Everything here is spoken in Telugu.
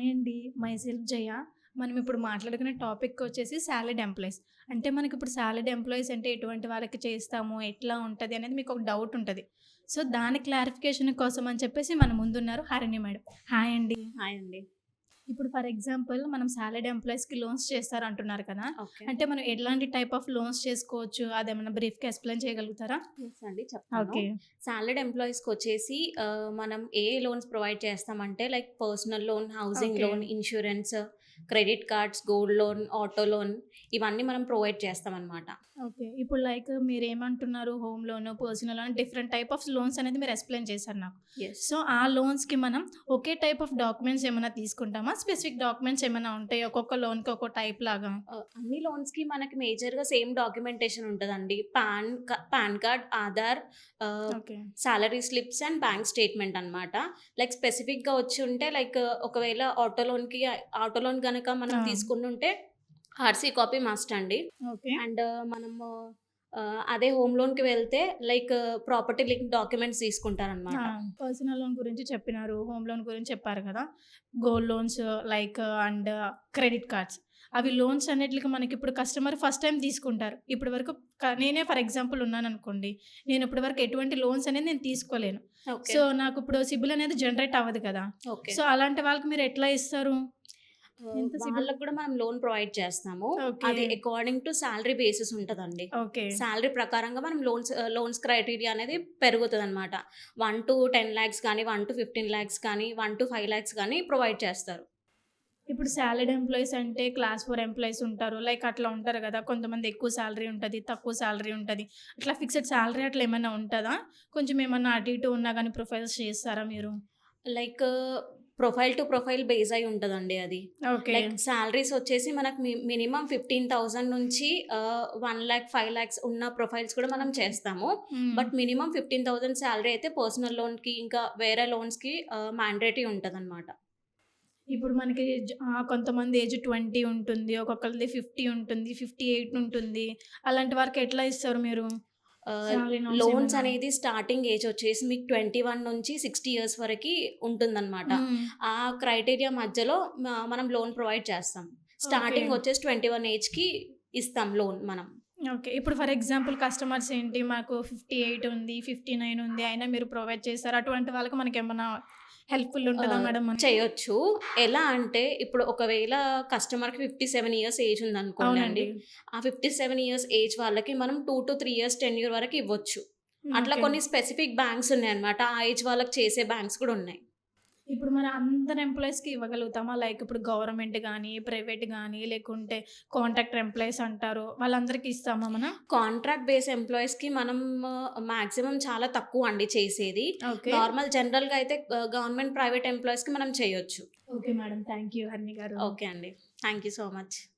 అండి. మైసెల్ఫ్ జయ. మనం ఇప్పుడు మాట్లాడుకునే టాపిక్ వచ్చేసి సాలరీడ్ ఎంప్లాయీస్. అంటే మనకిప్పుడు సాలరీడ్ ఎంప్లాయీస్ అంటే ఎటువంటి వాళ్ళకి చేస్తాము? ఎట్లా ఉంటది? అనేది మీకొక డౌట్ ఉంటది. సో, దాని క్లారిఫికేషన్ కోసం అని చెప్పేసి మన ముందున్నారు హరిణి మేడం. హాయ్ అండి. హాయ్ అండి. ఇప్పుడు ఫర్ ఎగ్జాంపుల్ మనం సాలరీడ్ ఎంప్లాయీస్‌కి లోన్స్ చేస్తారంటున్నారు కదా! ఓకే. అంటే మనం ఎలాంటి టైప్ ఆఫ్ లోన్స్ చేసుకోవచ్చు? అదేమన్నా బ్రీఫ్‌గా ఎక్స్‌ప్లెయిన్ చేయగలుగుతారా? యెస్ అండి. చెప్తాను. ఓకే. సాలరీడ్ ఎంప్లాయీస్‌కొచ్చేసి మనం ఏ లోన్స్ ప్రొవైడ్ చేస్తామంటే like personal loan, housing okay. Loan, insurance, credit cards, gold loan, auto loan ఇవన్నీ మనం ప్రొవైడ్ చేస్తామనమాట. ఓకే. ఇప్పుడు లైక్ మీరేమంటున్నారు home loan, personal loan different type of loans అనేది మీరు ఎక్స్‌ప్లెయిన్ చేశారు నాకు. యెస్. సో, ఆ లోన్స్‌కి మనం ఒకే టైప్ ఆఫ్ డాక్యుమెంట్స్ ఏమన్నా తీసుకుంటామా? స్పెసిఫిక్ డాక్యుమెంట్స్ ఏమన్నా ఉంటాయా? ఒక్కొక్క లోన్‌కి ఒక్కో టైప్ లాగా? అన్ని లోన్స్‌కి మనకి మేజర్‌గా సేమ్ డాక్యుమెంటేషన్ ఉంటదండి. పాన్ కార్డ్, ఆధార్, ఆహ్, okay. Salary slips and bank statement అనమాట. లైక్ స్పెసిఫిక్‌గా వచ్చి ఉంటే లైక్ ఒకవేళ ఆటో లోన్ గనక మనం ఆ! తీసుకుంటుంటే ఆర్‌సీ కాపీ మస్ట్ అండి. ఓకే. అండ్ మనము అదే హోమ్ లోన్‌కి వెళ్తే లైక్ ప్రాపర్టీ లింక్ డాక్యుమెంట్స్ ఆ! తీసుకుంటారనమాట. పర్సనల్ లోన్ గురించి చెప్పినారు. హోమ్ లోన్ గురించి చెప్పారు కదా! Gold loans like and credit cards. అవి లోన్స్ అన్నిట్లికి మనకిప్పుడు కస్టమర్ ఫస్ట్ టైమ్ తీసుకుంటారు. ఇప్పటి వరకు నేనే ఫర్ ఎగ్జాంపుల్ ఉన్నాననుకోండి. నేను ఇప్పటి వరకు ఎటువంటి లోన్స్ అనేది నేను తీసుకోలేను. ఓకే. సో, నాకిప్పుడు సిబిల్ అనేది జనరేట్ అవ్వదు కదా! ఓకే. సో, అలాంటి వాళ్ళకి మీరు ఎట్లా ఇస్తారు? ఎంత సిబిల్? వాళ్ళకి కూడా మనం లోన్ ప్రొవైడ్ చేస్తాము. ఓకే. అది అకార్డింగ్ టు సాలరీ బేసిస్ ఉంటదండి. ఓకే. సాలరీ ప్రకారంగా మనం లోన్స్ క్రైటీరియా అనేది పెరుగుతదనమాట. 1-10 లాక్స్ కానీ, 1-15 లాక్స్ కానీ, 1-5 లాక్స్ కానీ ప్రొవైడ్ చేస్తారు. ఇప్పుడు సాలరీడ్ ఎంప్లాయీస్ అంటే క్లాస్ 4 ఎంప్లాయీస్ ఉంటారు. లైక్ అట్లా ఉంటారు గదా! కొంతమంది ఎక్కువ సాలరీ ఉంటది. తక్కువ సాలరీ ఉంటది. అట్లా ఫిక్స్డ్ సాలరీ అట్లా ఏమైనా ఉంటదా? కొంచెం ఏమన్నా అటు ఇటు ఉన్నా గాని ప్రొఫైల్స్ చేస్తారా మీరు? Like profile to profile base అయి ఉంటదండి అది. ఓకే. లైక్ సాలరీస్ వచ్చేసి మనకు మినిమమ్ 15,000 నుంచి 1,00,000, 5 లాక్స్ ఉన్న ప్రొఫైల్స్ కూడా మనం ఓకే. చేస్తాము. హ్మ్. బట్ మినిమమ్ 15,000 సాలరీ అయితే పర్సనల్ లోన్‌కి ఇంకా వేరే లోన్స్‌కి మ్యాండేటరీ ఉంటదనమాట. ఇప్పుడు మనకి కొంతమంది ఏజ్ 20 ఉంటుంది. ఒక్కొక్కళ్ళది 50 ఉంటుంది. 58 ఉంటుంది. అలాంటి వారికి ఎట్లా ఇస్తారు మీరు? ఆహ్, సాలరీ నార్మ్స్ లోన్స్ ఏమన్నా? అనేది స్టార్టింగ్ ఏజ్ వచ్చేసి మీకు 21 నుంచి 60 ఇయర్స్ వరకి ఉంటుందనమాట. హ్మ్. ఆ క్రైటీరియా మధ్యలో మనం లోన్ ప్రొవైడ్ చేస్తాం. ఓకే. స్టార్టింగ్ వచ్చేసి 21 ఏజ్‌కి ఇస్తాం లోన్ మనం. ఓకే. ఇప్పుడు ఫర్ ఎగ్జాంపుల్ కస్టమర్స్ ఏంటి మాకు 58 ఉంది, 59 ఉంది అయినా మీరు ప్రొవైడ్ చేస్తారు. అటువంటి వాళ్ళకి మనకేమన్నా హెల్ప్‌ఫుల్ ఉంటదా మేడం మనకి? చేయొచ్చు. ఎలా అంటే ఇప్పుడు ఒకవేళ కస్టమర్‌కి 57 ఇయర్స్ ఏజ్ ఉందనుకోండి అండి. అవునండి. ఆ 57 ఇయర్స్ ఏజ్ వాళ్ళకి మనం 2-3 ఇయర్స్ టెన్యూర్ వరకు ఇవ్వచ్చు. అట్లా ఓకే. కొన్ని స్పెసిఫిక్ బ్యాంక్స్ ఉన్నాయన్నమాట. ఆ ఏజ్ వాళ్ళకి చేసే బ్యాంక్స్ కూడా ఉన్నాయి. ఇప్పుడు మరి అందరు ఎంప్లాయీస్‌కి ఇవ్వగలుగుతామా? లైక్ ఇప్పుడు గవర్నమెంట్ గాని, ప్రైవేట్ గాని లేకుంటే కాంట్రాక్టర్ ఎంప్లాయీస్ అంటారు. వాళ్ళందరికీ ఇస్తామా మనం? కాంట్రాక్ట్ బేస్ ఎంప్లాయీస్‌కి మనం మాక్సిమం చాలా తక్కువండి చేసేది. ఓకే. నార్మల్ జనరల్‌గా అయితే గవర్నమెంట్, ప్రైవేట్ ఎంప్లాయీస్‌కి మనం చేయొచ్చు. Okay madam. Thank you Harini గారు. ఓకే అండి. Thank you so much.